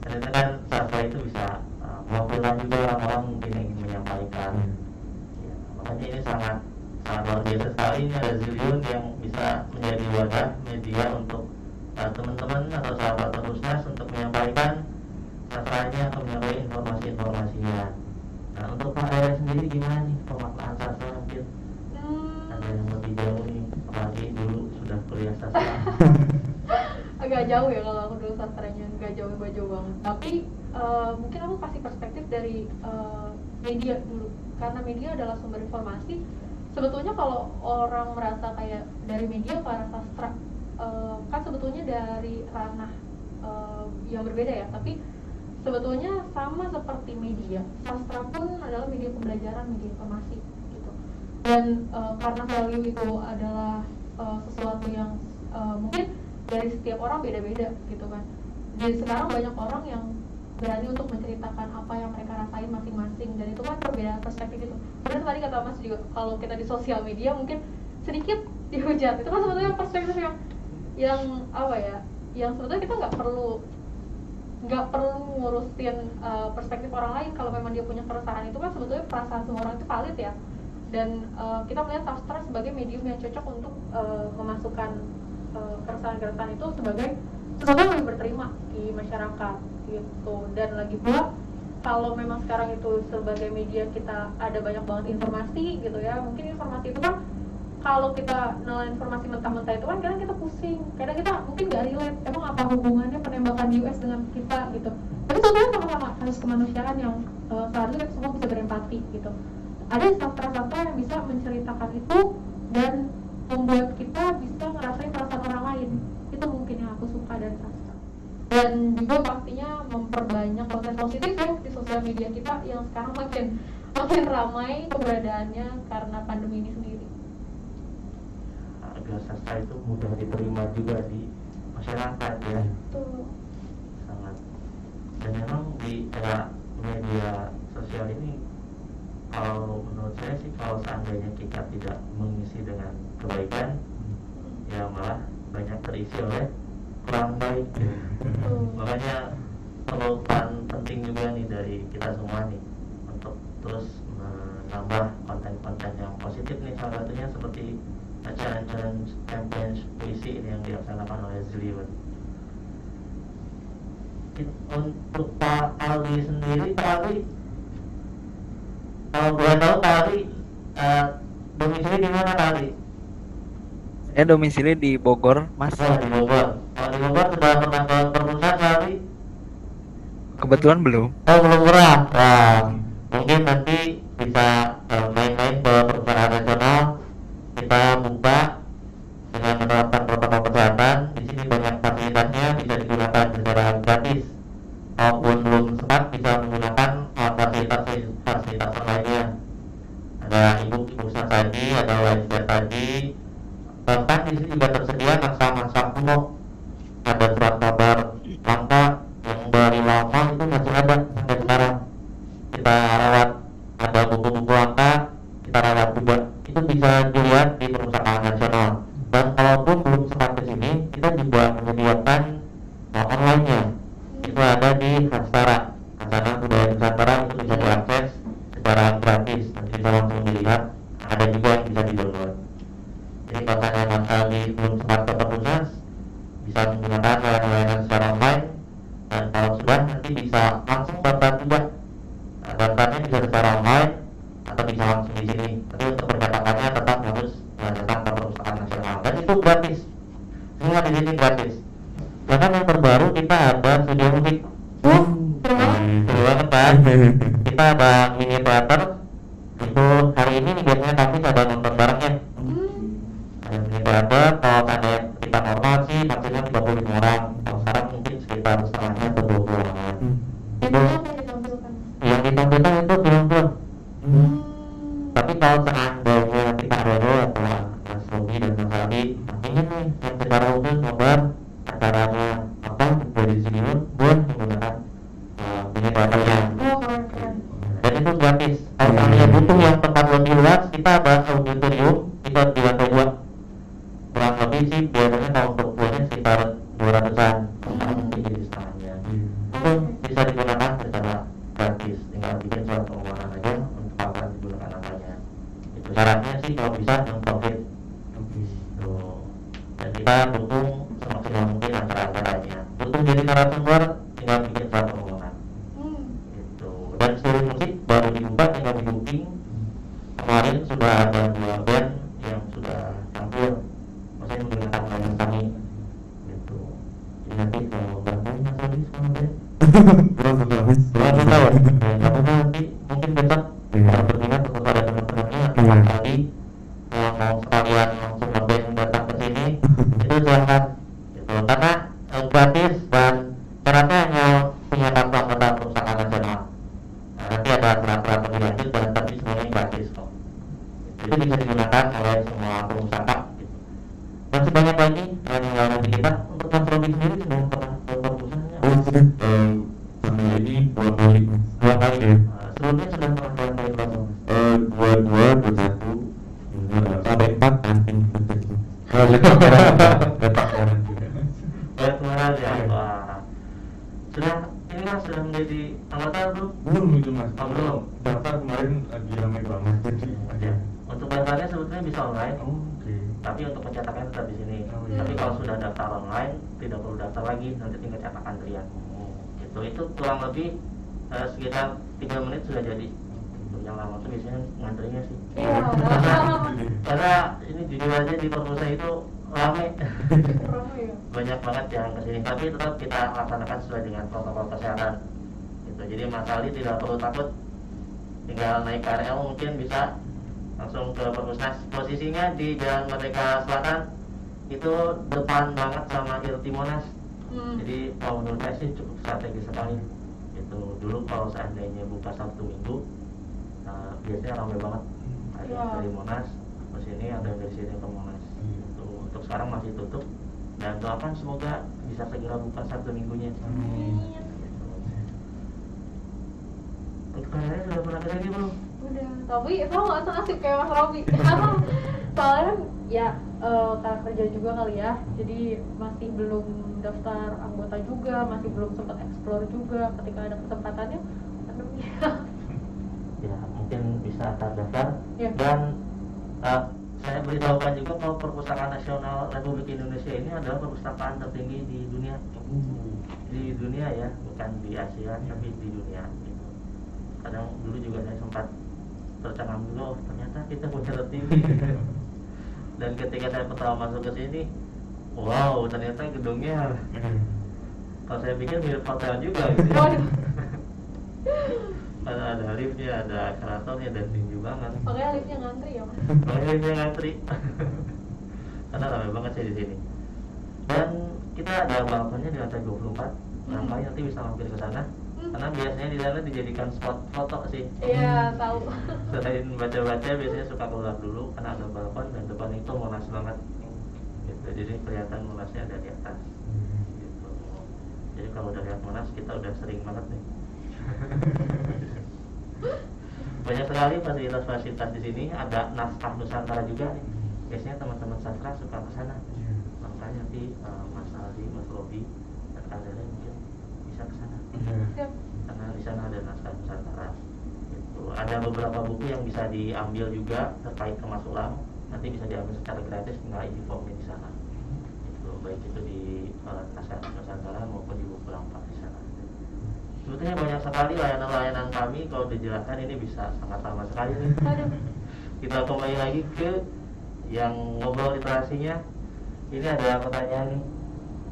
ternyata kan sastra itu bisa mewakilkan juga orang-orang mungkin yang ingin menyampaikan. Ya, makanya ini sangat luar biasa sekali. Ini ada Zillion yang bisa menjadi wadah media untuk teman-teman atau sahabat Perpusnas untuk menyampaikan sastranya atau menyampaikan informasi-informasinya. Nah, untuk Pak Rere sendiri gimana nih pemaknaan sastra mungkin? Ada yang lebih jauh nih, apalagi dulu sudah kuliah sastra. Agak jauh ya kalau aku dulu sastranya, nggak jauh banget. Tapi mungkin aku kasih perspektif dari media dulu, karena media adalah sumber informasi. Sebetulnya kalau orang merasa kayak dari media ke arah sastra, kan sebetulnya dari ranah yang berbeda ya. Tapi sebetulnya sama seperti media, sastra pun adalah media pembelajaran, media informasi gitu. Dan karena value itu adalah sesuatu yang mungkin dari setiap orang beda-beda gitu kan. Jadi sekarang banyak orang yang berani untuk menceritakan apa yang mereka rasain masing-masing, dan itu kan perbedaan perspektif itu. Sebenarnya tadi kata Mas juga, kalau kita di sosial media mungkin sedikit dihujat, itu kan sebetulnya perspektif yang apa ya, yang sebetulnya kita nggak perlu ngurusin perspektif orang lain. Kalau memang dia punya keresahan, itu kan sebetulnya perasaan semua orang itu valid ya. Dan kita melihat sastra sebagai medium yang cocok untuk memasukkan keresahan-keresahan itu sebagai sesuatu yang berterima di masyarakat gitu. Dan lagi pula kalau memang sekarang itu sebagai media kita ada banyak banget informasi gitu ya, mungkin informasi itu kan kalau kita nelayan informasi mentah-mentah itu kan kadang kita pusing, kadang kita mungkin gak relate, emang apa hubungannya penembakan di US dengan kita gitu. Tapi sebetulnya sama-sama harus kemanusiaan yang seharusnya kita semua bisa berempati gitu. Ada sastra-sastra yang bisa menceritakan itu dan membuat kita bisa ngerasain perasaan orang lain. Itu mungkin yang aku suka dari sastra. Dan juga pastinya memperbanyak konten positif ya di sosial media kita yang sekarang makin ramai keberadaannya karena pandemi ini sendiri. Agar sastra itu mudah diterima juga di masyarakat ya. Betul. Sangat. Dan memang di era media sosial ini, kalau menurut saya sih, kalau seandainya kita tidak mengisi dengan kebaikan, ya malah banyak terisi oleh kurang baik. Makanya perlu peran penting juga nih dari kita semua nih untuk terus menambah konten-konten yang positif nih. Salah satunya seperti challenge campaign puisi ini yang dilaksanakan oleh Zillion. Untuk Pak Aldi sendiri, Pak Aldi, kalau boleh tahu Pak Aldi domisili di mana Pak Aldi? Saya domisili di Bogor, Mas. Oh, di Bogor. Kalau di Bogor sudah pernah ke Perpusnas Pak Aldi? Kebetulan belum. Oh, belum pernah. Wah, mungkin nanti bisa main-main ke Perpustakaan Nasional. Kita buka dengan menerapkan protokol kesehatan. Di sini banyak fasilitasnya, bisa digunakan secara gratis. Maupun belum sempat, bisa menggunakan fasilitas lainnya. Ada ibu saji, ada website saji. Bahkan di sini juga tersedia naskah-naskah kuno. Ada surat kabar langka yang dari lama itu masih ada sampai sekarang. Kita rawat, ada buku-buku langka, kita rawat juga. Itu bisa dilihat di Perpustakaan Nasional. Dan kalaupun belum sempat ke sini, kita juga menyediakan online-nya. Itu ada di Hastara, Hastara Budaya Nusantara, itu bisa diakses secara gratis. Nanti bisa langsung dilihat. Ada juga yang bisa di-download. Jadi kalau saya Mas Aldi belum sempat ke Perpusnas, bisa menggunakan layanan secara online. Dan kalau sudah, nanti bisa langsung daftar juga. Daftarnya bisa secara online atau bisa langsung di sini. Tapi untuk percetakannya tetap harus datang ke Perpustakaan Nasional. Dan itu gratis. Semua di sini gratis. Bahkan yang terbaru kita ada studio musik. Seru banget kan? Kita ada mini teater. Itu hari ini nih biasanya Kamis ada nonton barengnya. Ada mini teater. Kalau ada kita normal sih maksudnya 35 orang. Kalau sekarang mungkin sekitar setengahnya atau 20 orang. Itu yang ditampilkan itu film-film. Tapi kalau seandainya kita Roro atau Mas Robi dan Mas Ali ingin nih yang secara khusus nobar acaranya apa dari Siriun boleh menggunakan ini datanya. Oh, keren. Dan itu gratis. Kalau kalian butuh yang tempat lebih luas, kita bahas auditorium kita di lantai 2. Kurang lebih sih biasanya kalau untuk buahnya sekitar 200-an. Mungkin jadi setengahnya. Itu bisa digunakan secara gratis. Tinggal bikin surat permohonan aja untuk kapan digunakan apanya. Itu syaratnya sih kalau bisa yang profit. Dan kita dukung semaksimal mungkin acara-acaranya. Butuh jadi narasumber, tinggal bikin surat permohonan. Gitu. Dan seluruh musik baru dibuka, tinggal di booking. Kemarin sudah ada 2 band yang sudah tampil, maksudnya menggunakan layanan kami. Gitu. Jadi nanti kalau berapa Mas Adi sama band? Berapa tahun? Nggak apa-apa nanti mungkin besok kalau berminat atau ada teman-temannya atau Mas Adi mau sekalian langsung ngeband datang ke sini itu silahkan gitu. Karena gratis dan syaratnya hanya punya kartu anggota perusahaan nasional. Nanti ada syarat-syarat lebih lanjut dan tapi semuanya gratis kok. Itu bisa digunakan oleh semua pengusaha gitu. Masih banyak lagi yang nanti kita untuk Mas Robi sendiri sudah pernah ke perusahaannya? Sama ini 2 kali. 2 kali ya? Sebelumnya sudah pernah ke kali berapa? 21 ada 4 anting itu. Dapat orang juga. Buat kemarin ya? Wah. Sudah, ini Mas sudah menjadi anggota belum? Belum itu Mas. Oh, belum? Daftar kemarin lagi ramai banget jadi aja. Untuk daftarnya sebetulnya bisa online. Oke. Tapi untuk pencetakan tetap di sini. Oh, iya. Tapi kalau sudah daftar online, tidak perlu daftar lagi, nanti tinggal cetak antrian. Gitu. Itu kurang lebih sekitar 3 menit sudah jadi. Untuk yang lama tuh biasanya ngantrinya sih. Iya. Karena ini jujur aja di perpustakaan itu rame. Ramai ya. Banyak banget yang kesini. Tapi tetap kita laksanakan sesuai dengan protokol kesehatan. Gitu. Jadi Mas Ali tidak perlu takut. Tinggal naik KRL mungkin bisa langsung ke perpustakaan. Posisinya di Jalan Merdeka Selatan itu depan banget sama IRT Monas. Jadi kalau menurut saya sih cukup strategis sekali. Itu dulu kalau seandainya buka Sabtu Minggu, biasanya ramai banget. Ada yang dari Monas ke sini, ada yang dari sini ke Monas. Itu untuk sekarang masih tutup. Dan doakan semoga bisa segera buka Sabtu Minggunya. Untuk kalian sudah pernah kesini belum? Udah, tapi tau gak senasib kayak Mas Robi. Soalnya kan ya karena kerja juga kali ya, jadi masih belum daftar anggota juga, masih belum sempat explore juga. Ketika ada kesempatannya, pandemi. Ya mungkin bisa terdaftar. Ya. Dan saya beritahukan juga kalau Perpustakaan Nasional Republik Indonesia ini adalah perpustakaan tertinggi di dunia. Di dunia ya, bukan di Asia tapi di dunia gitu. Kadang dulu juga saya sempat tercengang juga, oh ternyata kita punya tertinggi. Dan ketika saya pertama masuk ke sini, wow ternyata gedungnya kalau saya pikir mirip hotel juga gitu. Ada liftnya, ada eskalatornya dan tinggi banget. Makanya liftnya ngantri ya Mas. Makanya liftnya ngantri. Karena ramai banget sih di sini. Dan kita ada balkonnya di lantai 24. Barangkali nanti bisa mampir ke sana. Karena biasanya di sana dijadikan spot foto sih. Iya, tahu. Selain baca-baca biasanya suka keluar dulu karena ada balkon dan depan itu Monas banget. Gitu. Jadi kelihatan Monasnya ada di atas. Gitu. Jadi kalau udah lihat Monas kita udah sering banget nih. Banyak sekali fasilitas-fasilitas di sini. Ada naskah Nusantara juga nih. Biasanya teman-teman sastra suka ke sana. Makanya nanti Mas Aldi, Mas Robi dan Kandele mungkin bisa ke sana. Siap. Karena di sana ada naskah Nusantara. Gitu. Ada beberapa buku yang bisa diambil juga terkait Kemas Ulam. Nanti bisa diambil secara gratis, tinggal isi formnya di sana. Gitu. Baik itu di naskah Nusantara maupun di buku lampak di sana. Sebetulnya banyak sekali layanan-layanan kami. Kalau dijelaskan ini bisa sangat lama sekali nih. Kita kembali lagi ke yang ngobrol literasinya. Ini ada pertanyaan nih.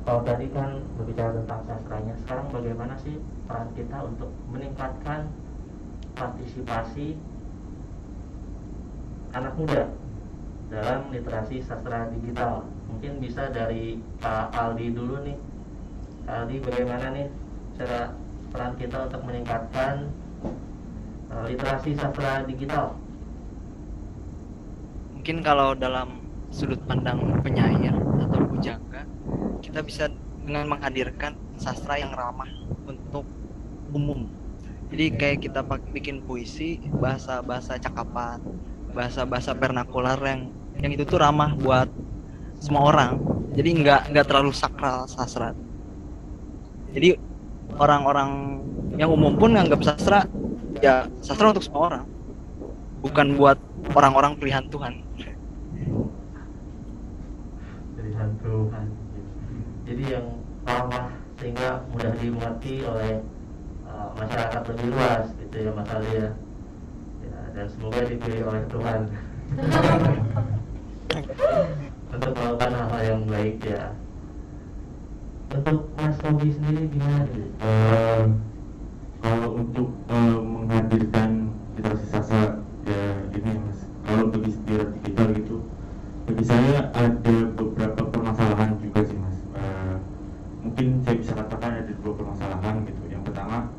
Kalau tadi kan berbicara tentang sastranya, sekarang bagaimana sih peran kita untuk meningkatkan partisipasi anak muda dalam literasi sastra digital? Mungkin bisa dari Pak Aldi dulu nih. Pak Aldi, bagaimana nih cara peran kita untuk meningkatkan literasi sastra digital? mungkin kalau dalam sudut pandang penyair atau pujangga, kita bisa dengan menghadirkan sastra yang ramah untuk umum. Jadi kayak kita bikin puisi, bahasa cakapan, bahasa vernakular yang itu tuh ramah buat semua orang. Jadi nggak terlalu sakral sastra. Jadi orang-orang yang umum pun nganggap sastra ya sastra untuk semua orang, bukan buat orang-orang pilihan Tuhan. Dari Tuhan. Jadi yang ramah sehingga mudah dimengerti oleh masyarakat lebih luas gitu ya Mas Ali ya. Dan semoga dipilih oleh Tuhan untuk melakukan hal-hal yang baik ya. Untuk Mas Robi sendiri gimana? Kalau untuk menghadirkan literasi sastra ya ini Mas, kalau bagi kita gitu, bagi saya ada beberapa permasalahan juga sih Mas. Mungkin saya bisa katakan ada dua permasalahan gitu. Yang pertama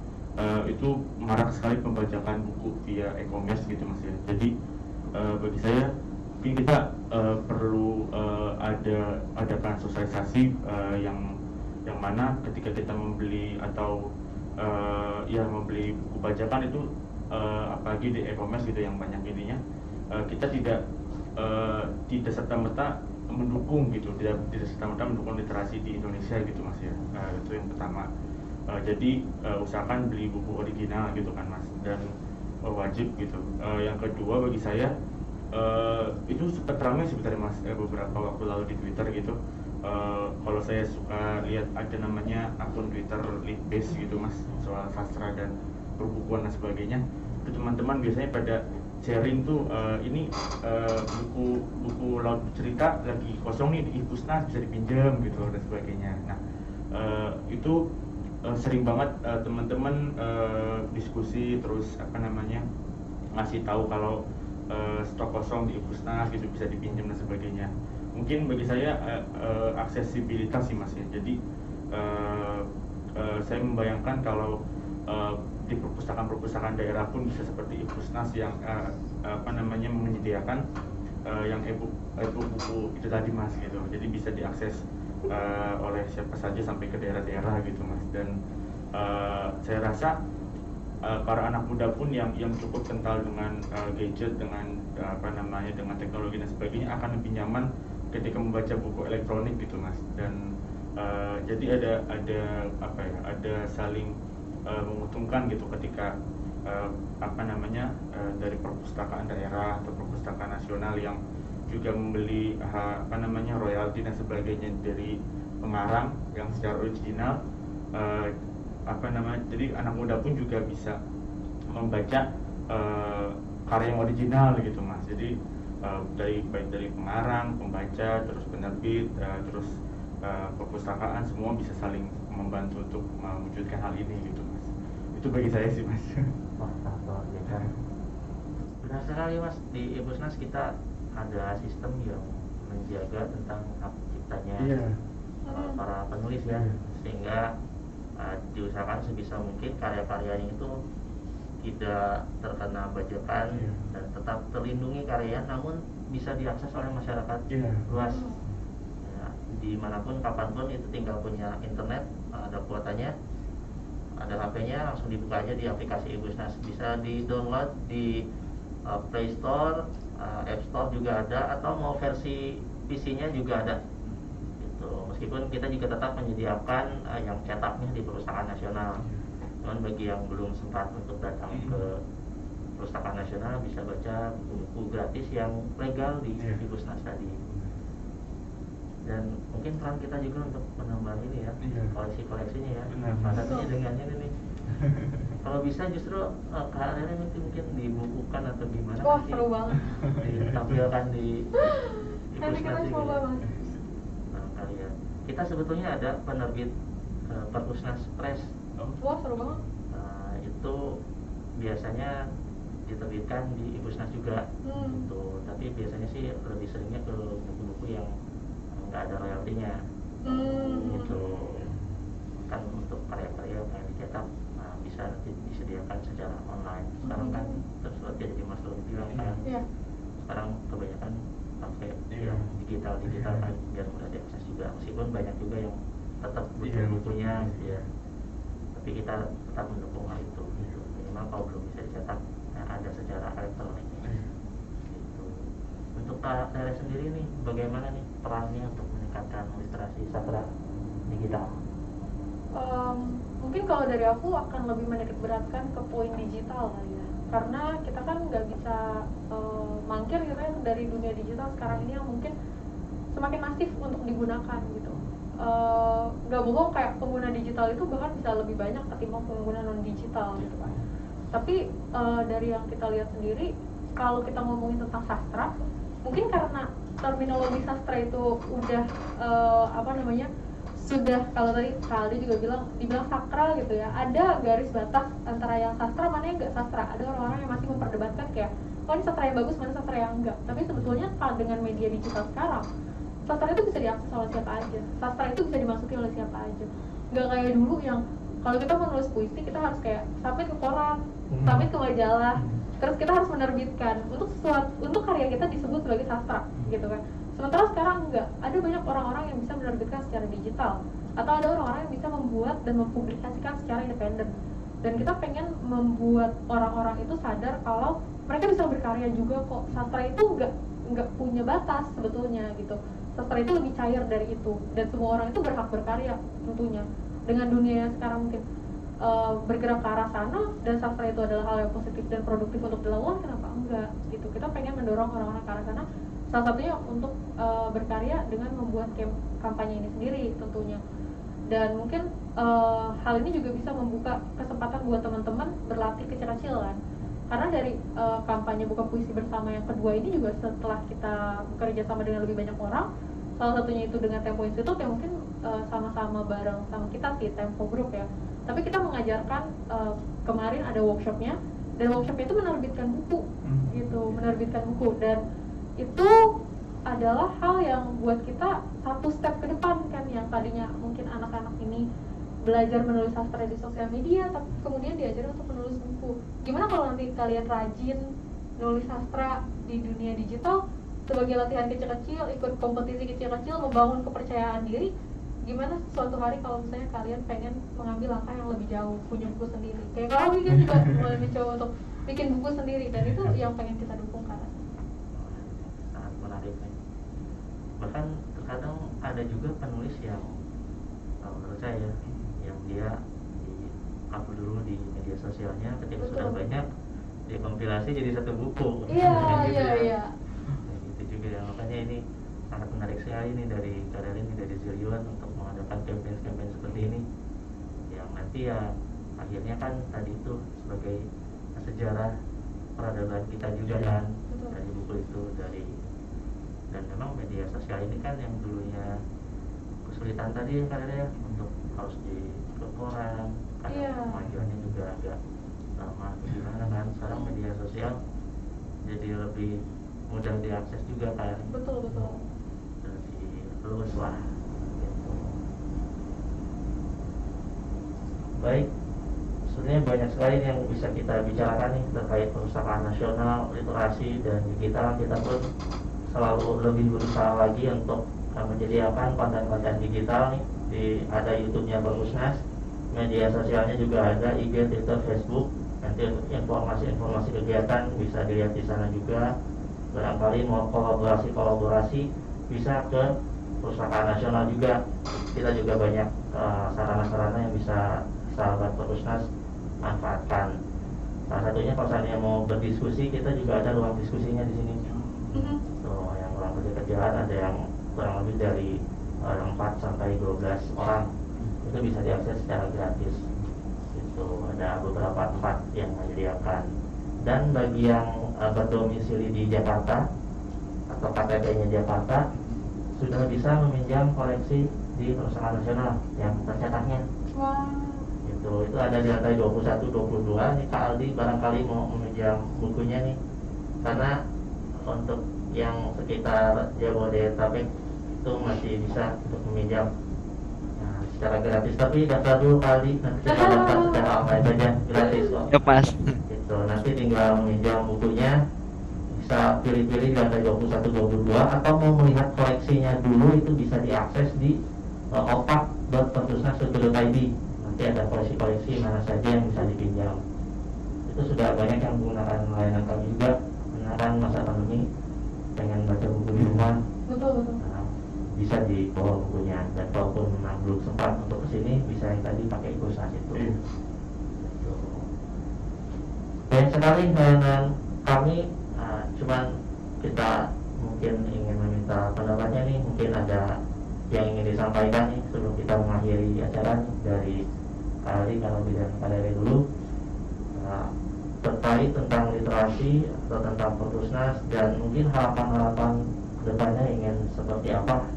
itu marak sekali pembajakan buku via e-commerce gitu Mas ya. Jadi bagi saya mungkin kita perlu adakan sosialisasi yang mana ketika kita membeli atau membeli buku bajakan itu apalagi di e-commerce gitu yang banyak ininya, kita tidak serta-merta mendukung gitu, tidak serta-merta mendukung literasi di Indonesia gitu Mas ya. Itu yang pertama. Jadi usahakan beli buku original gitu kan Mas, dan wajib gitu. Yang kedua bagi saya itu sempat ramai sebenarnya Mas beberapa waktu lalu di Twitter gitu. Kalau saya suka lihat ada namanya akun Twitter Litbase gitu Mas, soal sastra dan perbukuan dan sebagainya. Itu teman-teman biasanya pada sharing tuh ini buku laut cerita lagi kosong nih di Ipusnas, bisa dipinjam gitu dan sebagainya. Nah itu sering banget teman-teman diskusi terus ngasih tahu kalau stok kosong di Ipusnas gitu bisa dipinjam dan sebagainya. Mungkin bagi saya aksesibilitas sih Mas ya. Jadi saya membayangkan kalau di perpustakaan daerah pun bisa seperti Ipusnas yang menyediakan yang e-book buku itu tadi Mas gitu. Jadi bisa diakses oleh siapa saja sampai ke daerah-daerah gitu Mas. Dan saya rasa para anak muda pun yang cukup kental dengan gadget, dengan dengan teknologi dan sebagainya akan lebih nyaman ketika membaca buku elektronik gitu Mas. Dan jadi ada saling menguntungkan gitu ketika dari perpustakaan daerah atau perpustakaan nasional yang juga membeli royalti dan sebagainya dari pengarang yang secara original. Jadi anak muda pun juga bisa membaca karya yang original gitu Mas. Jadi baik dari pengarang, pembaca, terus penerbit, terus perpustakaan, semua bisa saling membantu untuk mewujudkan hal ini gitu Mas. Itu bagi saya sih Mas. Wah, ya. Benar sekali Mas, di Ipusnas kita ada sistem yang menjaga tentang hak ciptanya para penulis ya, sehingga diusahakan sebisa mungkin karya-karyanya itu tidak terkena bajakan dan tetap terlindungi karya, namun bisa diakses oleh masyarakat luas ya, dimanapun kapanpun. Itu tinggal punya internet, ada kuotanya, ada HP-nya, langsung dibuka aja di aplikasi Ipusnas, bisa di download di Play Store, App Store juga ada, atau mau versi PC-nya juga ada gitu. Meskipun kita juga tetap menyediakan yang cetaknya di perpustakaan nasional. Cuman bagi yang belum sempat untuk datang ke perpustakaan nasional, bisa baca buku gratis yang legal di Ipusnas tadi. Dan mungkin peran kita juga untuk menambah ini ya, koleksi-koleksinya ya. Salah satunya dengan ini nih. Kalau bisa justru karyanya mungkin dibukukan atau gimana. Wah, seru banget. Ditampilkan di Nanti kita coba Mas. Karya. Kita sebetulnya ada penerbit Perpusnas Press. Wah, seru banget. Itu biasanya diterbitkan di Ipusnas juga gitu. Tapi biasanya sih lebih seringnya ke buku-buku yang nggak ada royaltinya gitu. Kan untuk karya-karya yang dicetak bisa nanti disediakan secara online. Sekarang kan terus jadi Mas Robi bilang kan sekarang kebanyakan meskipun banyak juga yang tetap butuh bukunya ya, tapi kita tetap mendukung hal itu gitu. Minimal kalau belum bisa dicetak ada secara elektronik gitu. Untuk Kak Tere sendiri nih, bagaimana nih perannya untuk meningkatkan literasi sastra digital? Mungkin kalau dari aku akan lebih menitik beratkan ke poin digital kali ya, karena kita kan nggak bisa mangkir gitu ya dari dunia digital sekarang ini yang mungkin semakin masif untuk digunakan gitu. Nggak bohong, kayak pengguna digital itu bahkan bisa lebih banyak ketimbang pengguna non digital gitu kan. Tapi dari yang kita lihat sendiri, kalau kita ngomongin tentang sastra, mungkin karena terminologi sastra itu udah sudah, kalau tadi Kak Aldi juga dibilang sakral gitu ya, ada garis batas antara yang sastra mana yang nggak sastra. Ada orang-orang yang masih memperdebatkan kayak, oh ini sastra yang bagus, mana sastra yang enggak. Tapi sebetulnya dengan media digital sekarang, sastra itu bisa diakses oleh siapa aja, sastra itu bisa dimasuki oleh siapa aja. Nggak kayak dulu yang kalau kita mau nulis puisi kita harus kayak submit ke koran, submit ke majalah, terus kita harus menerbitkan untuk karya kita disebut sebagai sastra gitu kan. Sementara sekarang enggak, ada banyak orang-orang yang bisa menerbitkan secara digital, atau ada orang-orang yang bisa membuat dan mempublikasikan secara independen. Dan kita pengen membuat orang-orang itu sadar kalau mereka bisa berkarya juga kok. Sastra itu enggak punya batas sebetulnya gitu. Sastra itu lebih cair dari itu, dan semua orang itu berhak berkarya tentunya. Dengan dunia yang sekarang mungkin bergerak ke arah sana, dan sastra itu adalah hal yang positif dan produktif untuk dilakukan, kenapa enggak gitu. Kita pengen mendorong orang-orang ke arah sana, salah satunya untuk berkarya dengan membuat kampanye ini sendiri tentunya. Dan mungkin hal ini juga bisa membuka kesempatan buat teman-teman berlatih kecil-kecilan, karena dari kampanye buka puisi bersama yang kedua ini juga setelah kita bekerja sama dengan lebih banyak orang, salah satunya itu dengan Tempo Institute yang mungkin sama-sama bareng sama kita sih, Tempo Group ya. Tapi kita mengajarkan, kemarin ada workshopnya, dan workshopnya itu menerbitkan buku gitu, menerbitkan buku. Dan itu adalah hal yang buat kita satu step ke depan kan, yang tadinya mungkin anak-anak ini belajar menulis sastra di sosial media, tapi kemudian diajarin untuk menulis buku. Gimana kalau nanti kalian rajin nulis sastra di dunia digital sebagai latihan kecil-kecil, ikut kompetisi kecil-kecil, membangun kepercayaan diri. Gimana suatu hari kalau misalnya kalian pengen mengambil langkah yang lebih jauh, punya buku sendiri. Kayak kalau kan juga mulai mencoba untuk bikin buku sendiri, dan itu yang pengen kita dukung kan. Sangat menarik nih. Bahkan terkadang ada juga penulis yang menurut saya yang dia upload dulu di media sosialnya, ketika sudah banyak dia kompilasi jadi satu buku. Iya. Gitu juga ya. Makanya ini sangat menarik sekali nih dari Karelin, dari Zillion untuk mengadakan campaign seperti ini, yang nanti ya akhirnya kan tadi itu sebagai sejarah peradaban kita juga kan. Dari buku itu, dan memang media sosial ini kan yang dulunya kesulitan tadi ya Karelin ya, untuk harus di koran, karena kemajuannya juga agak lama gimana kan. Sekarang media sosial jadi lebih mudah diakses juga kan. Betul. Lebih luas lah gitu. Baik, sebenarnya banyak sekali yang bisa kita bicarakan nih terkait perpustakaan nasional, literasi, dan digital. Kita pun selalu lebih berusaha lagi untuk menyediakan konten-konten digital nih. Ada YouTube-nya Perpusnas, media sosialnya juga ada, IG, Twitter, Facebook. Nanti informasi kegiatan bisa dilihat di sana juga. Barangkali mau kolaborasi bisa ke Perpustakaan Nasional juga. Kita juga banyak sarana-sarana yang bisa sahabat Perpusnas manfaatkan. Salah satunya kalau saya mau berdiskusi, kita juga ada ruang diskusinya di sini. Tuh, yang ruang kerjaan ada yang kurang lebih dari 4 sampai 12 orang. Itu bisa diakses secara gratis. Itu ada beberapa tempat yang menyediakan. Dan bagi yang berdomisili di Jakarta atau KTP-nya Jakarta, sudah bisa meminjam koleksi di Perpustakaan Nasional yang tercetaknya. Itu ada di lantai 21, 22. Nih Kak Aldi barangkali mau meminjam bukunya nih, karena untuk yang sekitar Jabodetabek itu masih bisa untuk meminjam secara gratis, tapi daftar dulu kali, nanti kita daftar secara online saja, gratis kok. Ya pas. Gitu, nanti tinggal meminjam bukunya, bisa pilih-pilih di lantai 21, 22, atau mau melihat koleksinya dulu itu bisa diakses di opak.perpusnas.go.id, nanti ada koleksi-koleksi mana saja yang bisa dipinjam. Itu sudah banyak yang menggunakan layanan kami juga, karena kan masa pandemi pengen baca buku di rumah. Betul. Nah, bisa dibawa bukunya, dan kalaupun memang belum sempat untuk kesini bisa yang tadi pakai e-Pusnas itu. Gitu. Banyak sekali layanan kami, cuman kita mungkin ingin meminta pendapatnya nih, mungkin ada yang ingin disampaikan nih sebelum kita mengakhiri acara dari Kak Ali, kalau tidak Kak Dere dulu, terkait tentang literasi atau tentang Perpusnas, dan mungkin harapan-harapan kedepannya ingin seperti apa,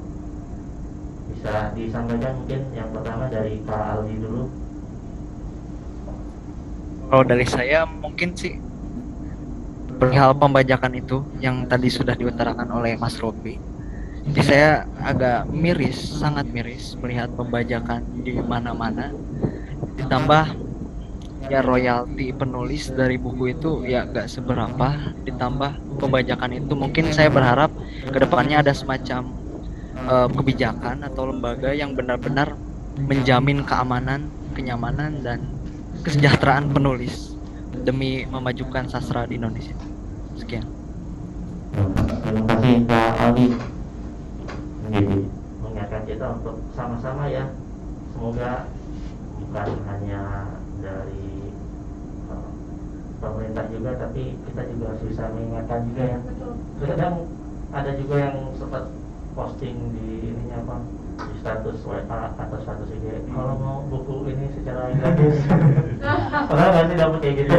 bisa disampaikan. Mungkin yang pertama dari Kak Aldi dulu. Kalau dari saya mungkin sih perihal pembajakan itu yang tadi sudah diutarakan oleh Mas Robi. Jadi saya agak miris, sangat miris melihat pembajakan di mana-mana. Ditambah ya royalti penulis dari buku itu ya gak seberapa, ditambah pembajakan itu. Mungkin saya berharap kedepannya ada semacam kebijakan atau lembaga yang benar-benar menjamin keamanan, kenyamanan, dan kesejahteraan penulis demi memajukan sastra di Indonesia. Sekian. Terima kasih Kak Aldi. Jadi mengingatkan kita untuk sama-sama ya, semoga bukan hanya dari pemerintah juga, tapi kita juga harus bisa mengingatkan juga ya. Betul. Kadang ada juga yang sempat posting di ininya apa, di status WA atau status IG, kalau mau buku ini secara gratis. Pernah nggak sih dapet kayak gitu?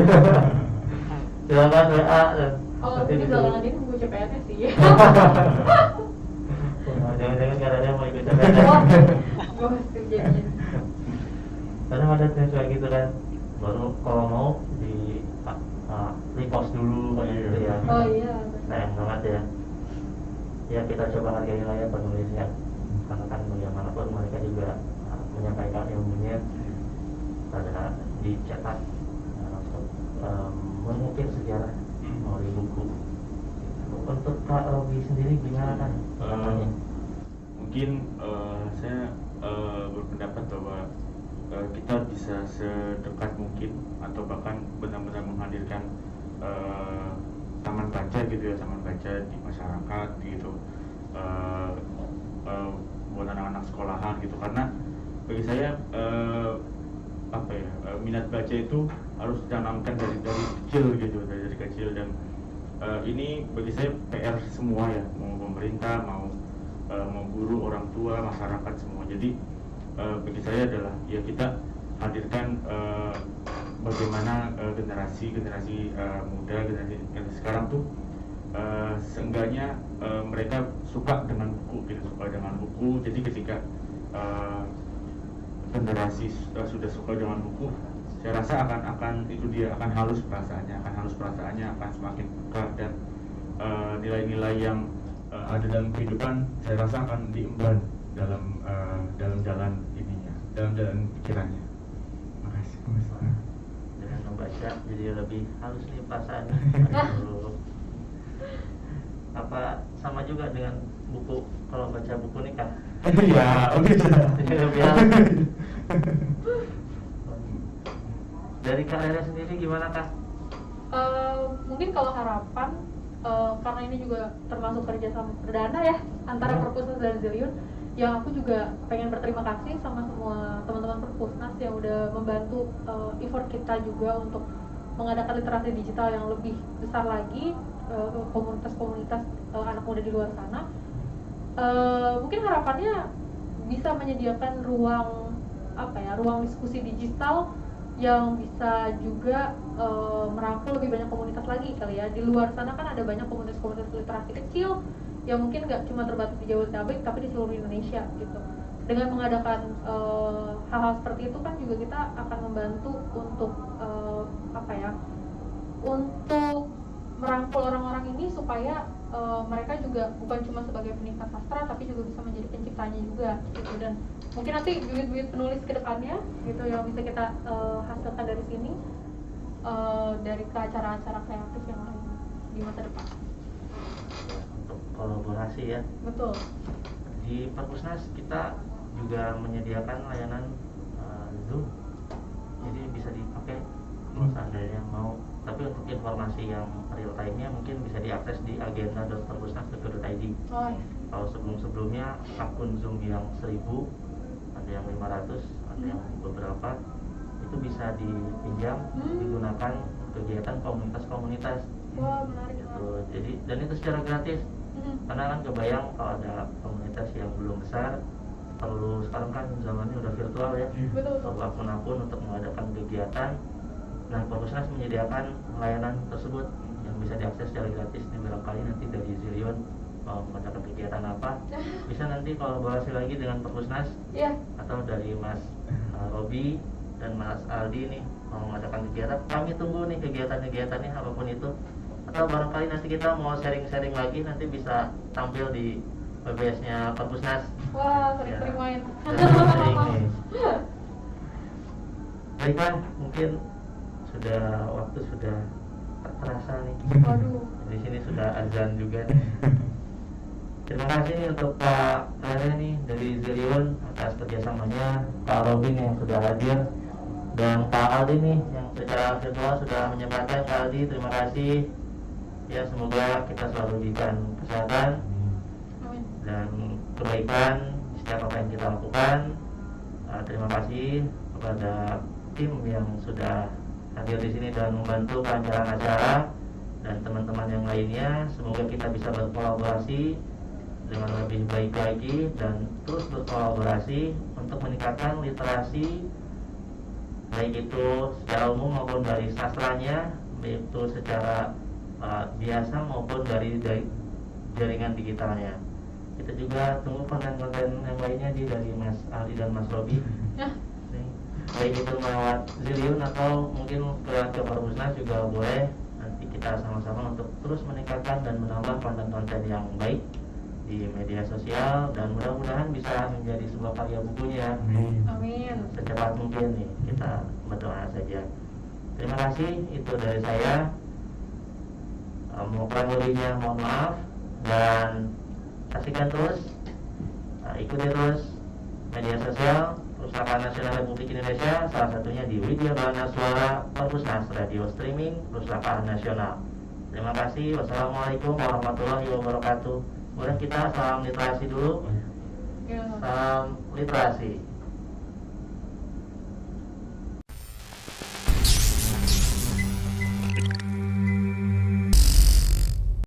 Silakan WA dan Tapi di belakangan ini buku CPNS sih. Jangan-jangan karena dia mau ikut CPNS. Bos kerjanya. Kadang ada yang kayak gitu kan, baru kalau mau di repost dulu kayak gitu ya. Oh iya. Sayang banget ya. Ya kita coba hargai lah ya penulisnya, karena kan bagaimanapun mereka juga menyampaikan ilmunya pada dicetak untuk mengukir sejarah melalui buku. Untuk Kak Robi sendiri gimana kan? Mungkin saya berpendapat bahwa kita bisa sedekat mungkin atau bahkan benar-benar menghadirkan taman baca gitu ya, taman baca di masyarakat gitu, buat anak-anak sekolahan gitu. Karena bagi saya minat baca itu harus ditanamkan dari kecil gitu, dari kecil. Dan ini bagi saya PR semua ya, mau pemerintah, mau guru, orang tua, masyarakat semua. Jadi bagi saya adalah ya kita hadirkan bagaimana generasi muda, generasi sekarang tuh seenggaknya mereka suka dengan buku, Jadi ketika generasi sudah suka dengan buku, saya rasa akan itu dia akan halus perasaannya akan semakin peka, dan nilai-nilai yang ada dalam kehidupan saya rasa akan diemban dalam jalan ininya, dalam jalan pikirannya. Makasih. Dengan membaca jadi lebih halus nih perasaannya. Apa sama juga dengan buku, kalau baca buku nih Kak? Iya, oke. Jadi lebih halus. Dari Kak Rere sendiri gimana Kak? Mungkin kalau harapan, karena ini juga termasuk kerjasama perdana ya antara Perpusnas dan Zillion, yang aku juga pengen berterima kasih sama semua teman-teman Perpusnas yang udah membantu effort kita juga untuk mengadakan literasi digital yang lebih besar lagi, komunitas-komunitas anak muda di luar sana. Mungkin harapannya bisa menyediakan ruang diskusi digital yang bisa juga merangkul lebih banyak komunitas lagi kali ya. Di luar sana kan ada banyak komunitas-komunitas literasi kecil yang mungkin nggak cuma terbatas di Jabodetabek tapi di seluruh Indonesia gitu. Dengan mengadakan hal-hal seperti itu kan juga kita akan membantu untuk untuk merangkul orang-orang ini supaya mereka juga bukan cuma sebagai penikmat sastra tapi juga bisa menjadi penciptanya juga gitu. Dan mungkin nanti bibit-bibit penulis kedepannya gitu yang bisa kita hasilkan dari sini, dari ke acara-acara kreatif yang lain di masa depan. Untuk kolaborasi ya. Betul. Di Perpusnas kita juga menyediakan layanan Zoom, jadi bisa dipakai kalau seandainya mau. Tapi untuk informasi yang real time-nya mungkin bisa diakses di agenda.perpusnas.go.id. Kalau sebelumnya akun Zoom yang 1000, ada yang 500, ada yang beberapa, itu bisa dipinjam digunakan kegiatan komunitas-komunitas. Wah, menarik. Gitu. Jadi dan itu secara gratis. Karena kan kebayang kalau ada komunitas yang belum besar, perlu, sekarang kan zamannya udah virtual ya, Betul. perlu akun-akun untuk mengadakan kegiatan. Nah, Perpusnas menyediakan layanan tersebut yang bisa diakses secara gratis. Nih barangkali nanti dari Zillion mau mengadakan kegiatan apa, bisa nanti kolaborasi lagi dengan Perpusnas, atau dari Mas Robi dan Mas Aldi nih mau mengadakan kegiatan. Kami tunggu nih kegiatan-kegiatannya apapun itu. Atau barangkali nanti kita mau sharing-sharing lagi, nanti bisa tampil di PBS-nya Perpusnas. Wah, sering-sering main. Sering nih. Baiklah, mungkin waktu sudah tak terasa nih. Waduh. Di sini sudah azan juga nih. Terima kasih nih untuk Pak Rene nih dari Zillion atas kerjasamanya, Pak Robin yang sudah hadir, dan Pak Aldi nih yang secara virtual sudah menyempatkan. Pak Aldi, terima kasih. Ya, semoga kita selalu diberikan kesehatan dan kebaikan setiap apa yang kita lakukan. Terima kasih kepada tim yang sudah hadir di sini dan membantu kelancaran acara, dan teman-teman yang lainnya. Semoga kita bisa berkolaborasi dengan lebih baik lagi dan terus berkolaborasi untuk meningkatkan literasi, baik itu secara umum maupun dari sastranya, baik itu secara biasa maupun dari jaringan digitalnya. Kita juga tunggu konten-konten yang lainnya dari Mas Ali dan Mas Robi. Baik itu lewat Zillion atau mungkin ke Perpusnas juga boleh. Nanti kita sama-sama untuk terus meningkatkan dan menambah konten-konten yang baik di media sosial, dan mudah-mudahan bisa menjadi sebuah karya bukunya. Amin. Secepat mungkin nih, kita berdoa saja. Terima kasih, itu dari saya. Mau kurang lebihnya mohon maaf, dan saksikan terus, ikuti terus media sosial Perpustakaan Nasional Republik Indonesia, salah satunya di Widya Bana Suara Perpusnas Radio Streaming Perpustakaan Nasional. Terima kasih. Wassalamualaikum warahmatullahi wabarakatuh. Boleh kita salam literasi dulu. Salam literasi.